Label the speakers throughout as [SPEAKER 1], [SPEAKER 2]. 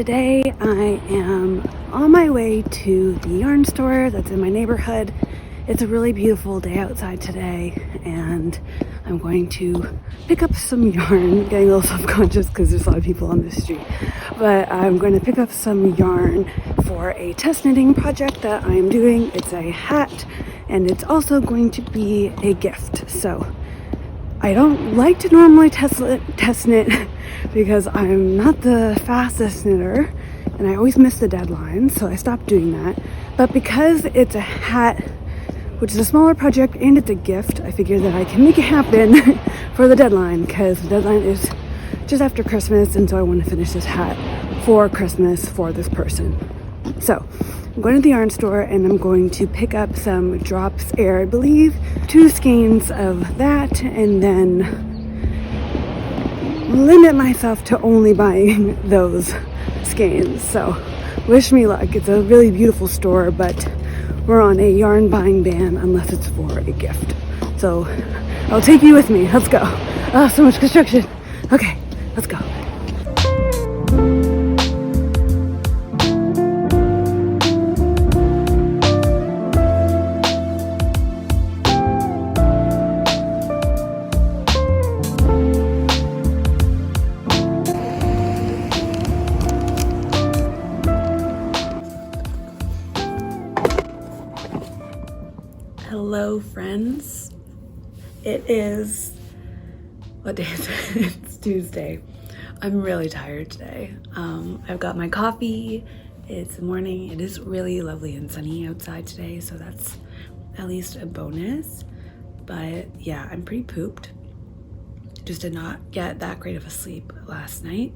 [SPEAKER 1] today I am on my way to the yarn store that's in my neighborhood. It's a really beautiful day outside today, and I'm going to pick up some yarn. Getting a little self-conscious because there's a lot of people on the street, but I'm going to pick up some yarn for a test knitting project that I am doing. It's a hat, and it's also going to be a gift. So I don't like to normally test knit because I'm not the fastest knitter and I always miss the deadline, so I stopped doing that. But because it's a hat, which is a smaller project, and it's a gift, I figured that I can make it happen for the deadline, because the deadline is just after Christmas, and so I want to finish this hat for Christmas for this person. So I'm going to the yarn store and I'm going to pick up some drops air, I believe, 2 skeins of that, and then limit myself to only buying those skeins. So wish me luck. It's a really beautiful store, but we're on a yarn buying ban unless it's for a gift. So I'll take you with me. Let's go. Oh, so much construction. Okay, let's go. Hello friends, it is, what day is it? It's Tuesday. I'm really tired today. I've got my coffee, it's the morning, it is really lovely and sunny outside today, so that's at least a bonus. But yeah, I'm pretty pooped. Just did not get that great of a sleep last night,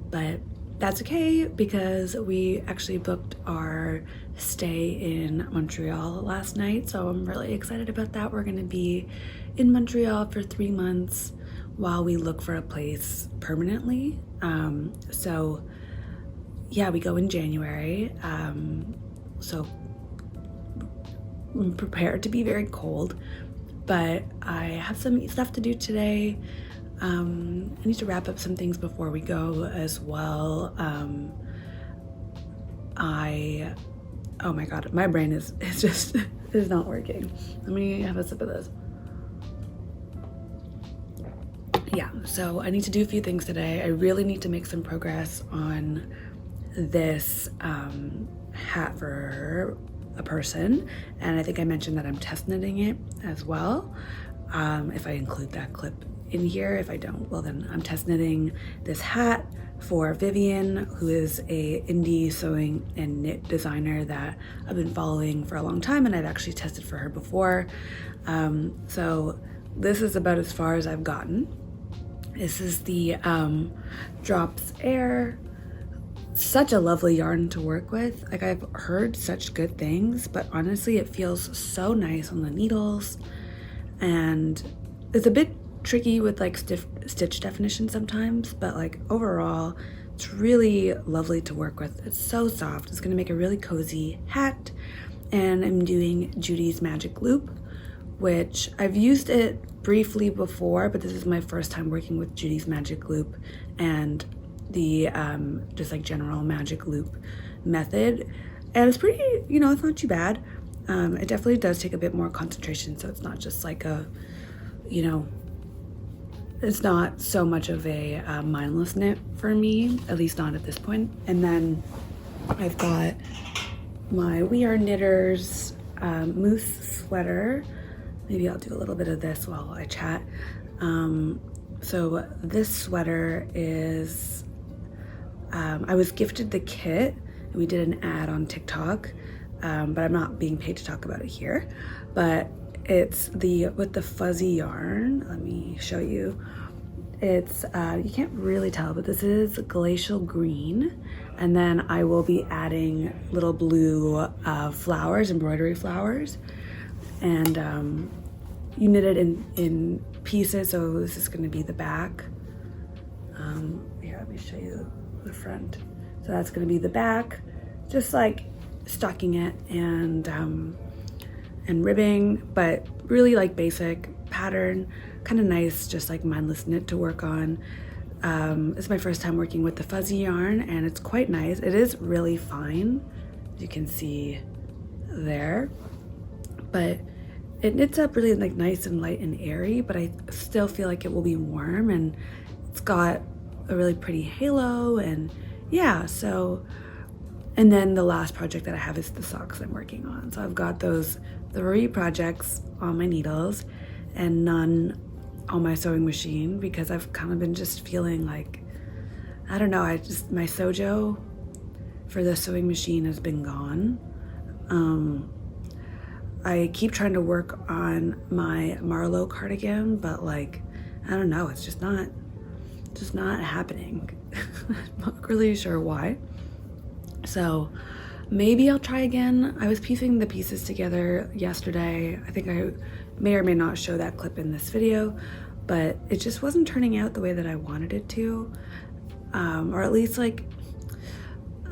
[SPEAKER 1] but that's okay because we actually booked our stay in Montreal last night, so I'm really excited about that. We're gonna be in Montreal for 3 months while we look for a place permanently. So yeah, we go in January, so I'm prepared to be very cold, but I have some stuff to do today. I need to wrap up some things before we go as well. Oh my god, my brain is not working. Let me have a sip of this. Yeah, so I need to do a few things today. I really need to make some progress on this hat for a person, and I think I mentioned that I'm test knitting it as well. If I include that clip in here. If I don't, well then I'm test knitting this hat for Vivian, who is a indie sewing and knit designer that I've been following for a long time, and I've actually tested for her before. So this is about as far as I've gotten. This is the Drops Air. Such a lovely yarn to work with. Like, I've heard such good things, but honestly it feels so nice on the needles, and it's a bit tricky with like stitch definition sometimes, but like overall it's really lovely to work with. It's so soft. It's gonna make a really cozy hat, and I'm doing Judy's Magic Loop, which I've used it briefly before, but this is my first time working with Judy's Magic Loop and the just like general magic loop method, and it's pretty, you know, it's not too bad. It definitely does take a bit more concentration, so it's not just like a, you know, it's not so much of a mindless knit for me, at least not at this point. And then I've got my We Are Knitters moose sweater. Maybe I'll do a little bit of this while I chat. So this sweater is, I was gifted the kit, and we did an ad on TikTok, but I'm not being paid to talk about it here. But it's with the fuzzy yarn. Let me show you. It's, you can't really tell, but this is glacial green. And then I will be adding little blue flowers, embroidery flowers. And you knit it in pieces, so this is gonna be the back. Here, let me show you the front. So that's gonna be the back, just like stocking it and ribbing, but really like basic pattern, kind of nice, just like mindless knit to work on. It's my first time working with the fuzzy yarn, and it's quite nice. It is really fine, as you can see there, but it knits up really like nice and light and airy, but I still feel like it will be warm, and it's got a really pretty halo. And yeah, so, and then the last project that I have is the socks I'm working on. So I've got those 3 projects on my needles and none on my sewing machine, because I've kind of been just feeling like, I don't know, my sewjo for the sewing machine has been gone. I keep trying to work on my Marlowe cardigan, but like, I don't know, it's just not happening. I'm not really sure why. So maybe I'll try again. I was piecing the pieces together yesterday. I think I may or may not show that clip in this video, but it just wasn't turning out the way that I wanted it to. Or at least like,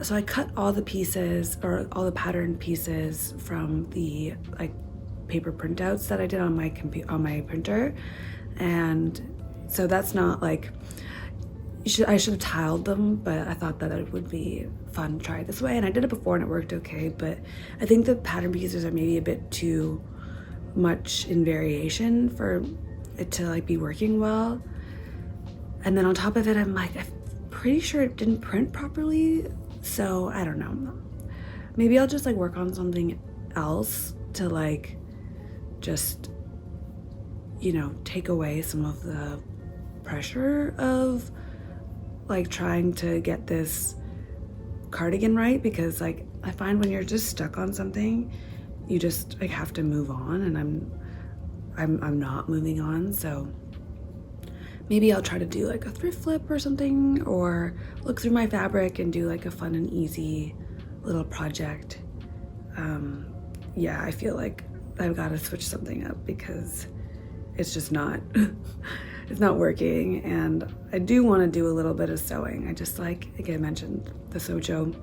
[SPEAKER 1] so I cut all the pieces, or all the pattern pieces, from the like paper printouts that I did on my printer. And so that's not like, I should have tiled them, but I thought that it would be fun to try it this way. And I did it before and it worked okay, but I think the pattern pieces are maybe a bit too much in variation for it to like be working well. And then on top of it, I'm pretty sure it didn't print properly. So I don't know. Maybe I'll just like work on something else to like just, you know, take away some of the pressure of like trying to get this cardigan right, because like I find when you're just stuck on something, you just like have to move on, and I'm not moving on. So maybe I'll try to do like a thrift flip or something, or look through my fabric and do like a fun and easy little project. Yeah, I feel like I've got to switch something up because it's just not it's not working. And I do want to do a little bit of sewing. I just, like I mentioned, the sewjo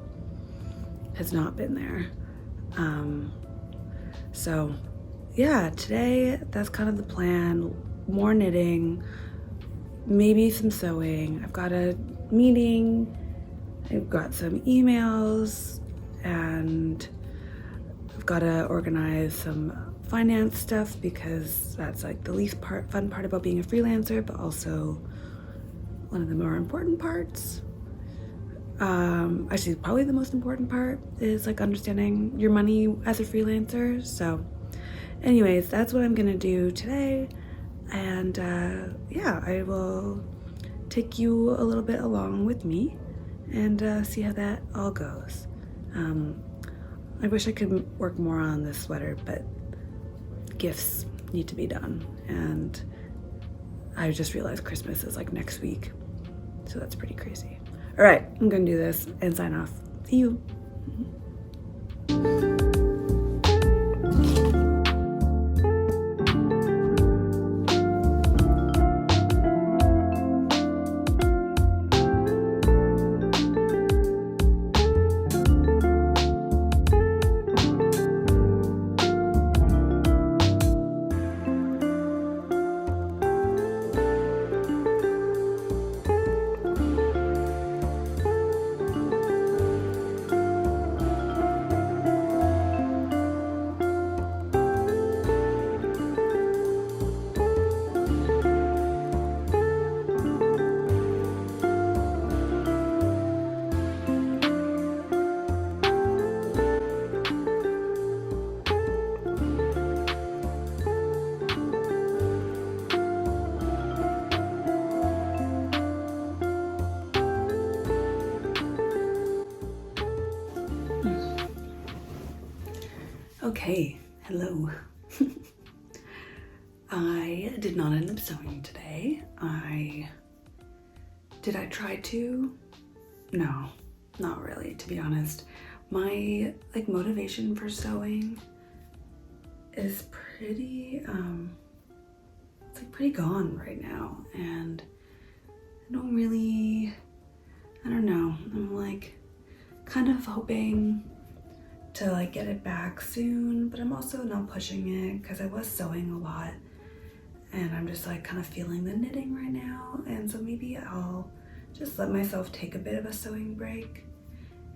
[SPEAKER 1] has not been there. So yeah, today that's kind of the plan. More knitting, maybe some sewing. I've got a meeting, I've got some emails, and I've got to organize some finance stuff, because that's like the least fun part about being a freelancer, but also one of the more important parts. Actually, probably the most important part is like understanding your money as a freelancer. So anyways, that's what I'm gonna do today. And yeah, I will take you a little bit along with me and see how that all goes. I wish I could work more on this sweater, but gifts need to be done. And I just realized Christmas is like next week. So that's pretty crazy. All right, I'm gonna do this and sign off. See you. Okay, hello. I did not end up sewing today. Did I try to? No, not really, to be honest. My like motivation for sewing is pretty it's like pretty gone right now, and I don't know. I'm like kind of hoping to like get it back soon, but I'm also not pushing it because I was sewing a lot, and I'm just like kind of feeling the knitting right now. And so maybe I'll just let myself take a bit of a sewing break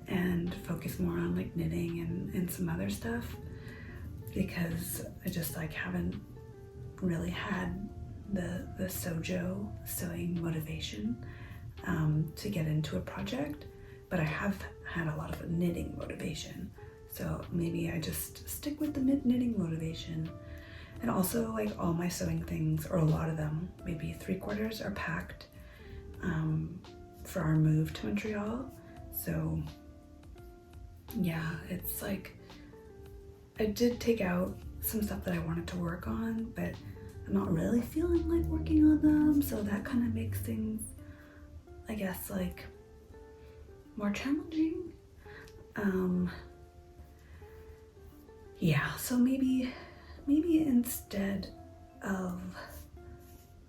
[SPEAKER 1] and focus more on like knitting and some other stuff, because I just like haven't really had the sewjo sewing motivation to get into a project, but I have had a lot of knitting motivation. So maybe I just stick with the knitting motivation. And also, like, all my sewing things, or a lot of them, maybe 3/4 are packed for our move to Montreal. So yeah, it's like I did take out some stuff that I wanted to work on, but I'm not really feeling like working on them, so that kind of makes things, I guess, like more challenging. Yeah, so maybe instead of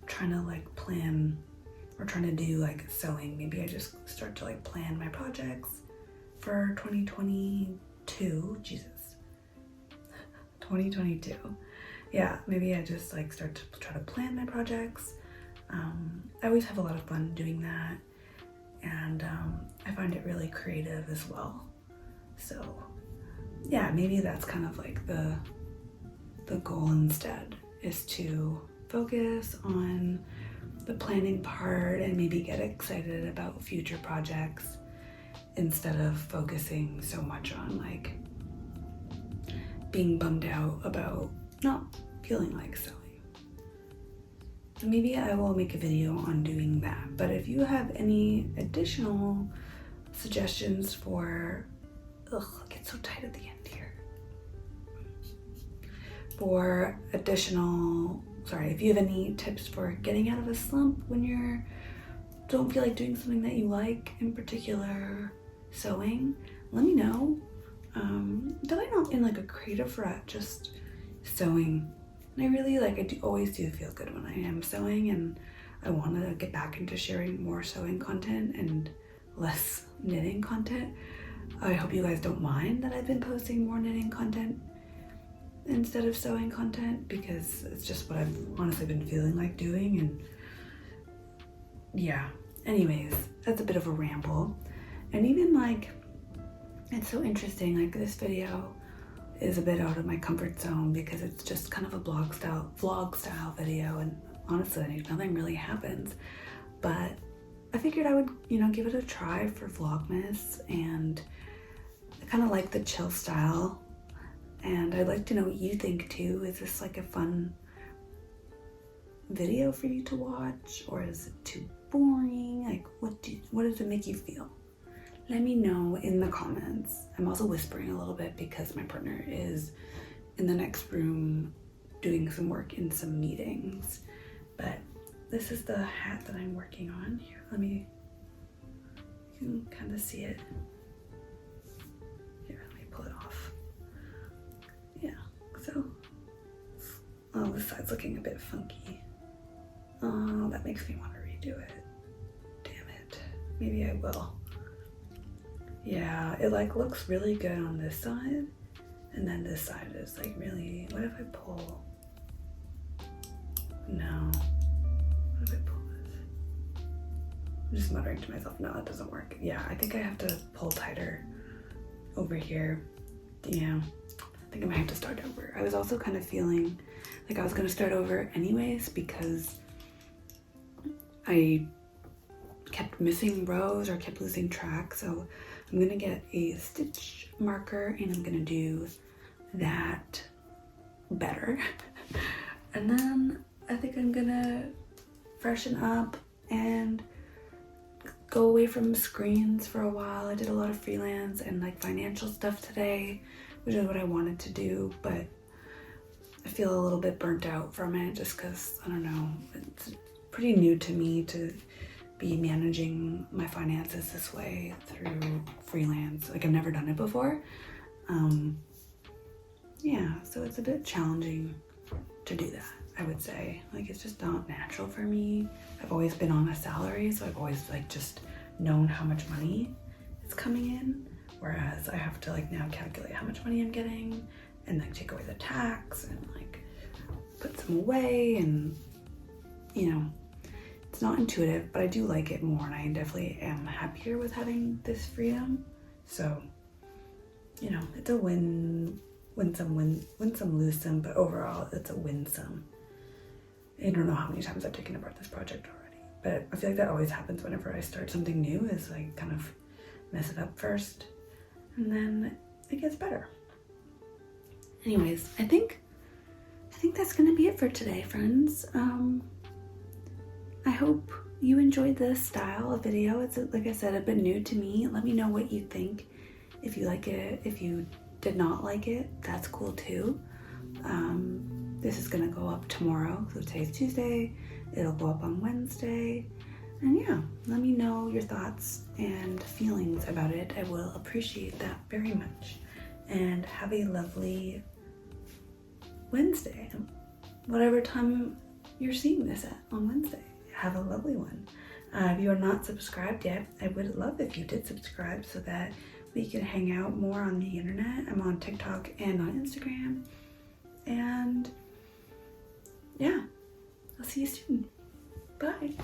[SPEAKER 1] trying to like plan or trying to do like sewing, maybe I just start to like plan my projects for 2022. Jesus, 2022. Yeah, maybe I just like start to try to plan my projects. I always have a lot of fun doing that, and I find it really creative as well. So yeah, maybe that's kind of like the goal instead, is to focus on the planning part and maybe get excited about future projects instead of focusing so much on like being bummed out about not feeling like sewing. So maybe I will make a video on doing that. But if you have any additional suggestions for, it gets so tight at the end here. If you have any tips for getting out of a slump when you don't feel like doing something that you like, in particular sewing, let me know. That I'm not in like a creative rut, just sewing. And I really always do feel good when I am sewing, and I want to get back into sharing more sewing content and less knitting content. I hope you guys don't mind that I've been posting more knitting content instead of sewing content, because it's just what I've honestly been feeling like doing. And yeah, anyways, that's a bit of a ramble. And even like, it's so interesting, like this video is a bit out of my comfort zone because it's just kind of a vlog style video, and honestly nothing really happens. But I figured I would, give it a try for Vlogmas, and I kind of like the chill style, and I'd like to know what you think too. Is this like a fun video for you to watch, or is it too boring? Like, what does it make you feel? Let me know in the comments. I'm also whispering a little bit because my partner is in the next room doing some work in some meetings. But this is the hat that I'm working on. Here, you can kind of see it. Here, let me pull it off. Yeah, so, this side's looking a bit funky. Oh, that makes me want to redo it. Damn it. Maybe I will. Yeah, it like looks really good on this side, and then this side is like really, what if I pull? No. What if I pull this? I'm just muttering to myself, no, that doesn't work. Yeah, I think I have to pull tighter over here. Yeah, I think I might have to start over. I was also kind of feeling like I was gonna start over anyways, because I kept missing rows or kept losing track. So I'm gonna get a stitch marker and I'm gonna do that better. And then I think I'm gonna freshen up and go away from screens for a while. I did a lot of freelance and like financial stuff today, which is what I wanted to do, but I feel a little bit burnt out from it just because, I don't know, it's pretty new to me to be managing my finances this way through freelance. Like, I've never done it before. Yeah, so it's a bit challenging to do that, I would say. Like, it's just not natural for me. I've always been on a salary, so I've always like just known how much money is coming in, whereas I have to like now calculate how much money I'm getting and like take away the tax and like put some away, and you know, it's not intuitive, but I do like it more, and I definitely am happier with having this freedom. So, you know, it's a win some, lose some, but overall it's a win some. I don't know how many times I've taken apart this project already, but I feel like that always happens whenever I start something new, is like kind of mess it up first and then it gets better. Anyways, I think that's gonna be it for today, friends. I hope you enjoyed this style of video. It's, like I said, a bit new to me. Let me know what you think. If you like it, if you did not like it, that's cool too. This is gonna go up tomorrow, so today's Tuesday. It'll go up on Wednesday. And yeah, let me know your thoughts and feelings about it. I will appreciate that very much. And have a lovely Wednesday, whatever time you're seeing this at on Wednesday. Have a lovely one. If you are not subscribed yet, I would love if you did subscribe so that we can hang out more on the internet. I'm on TikTok and on Instagram. And yeah, I'll see you soon. Bye.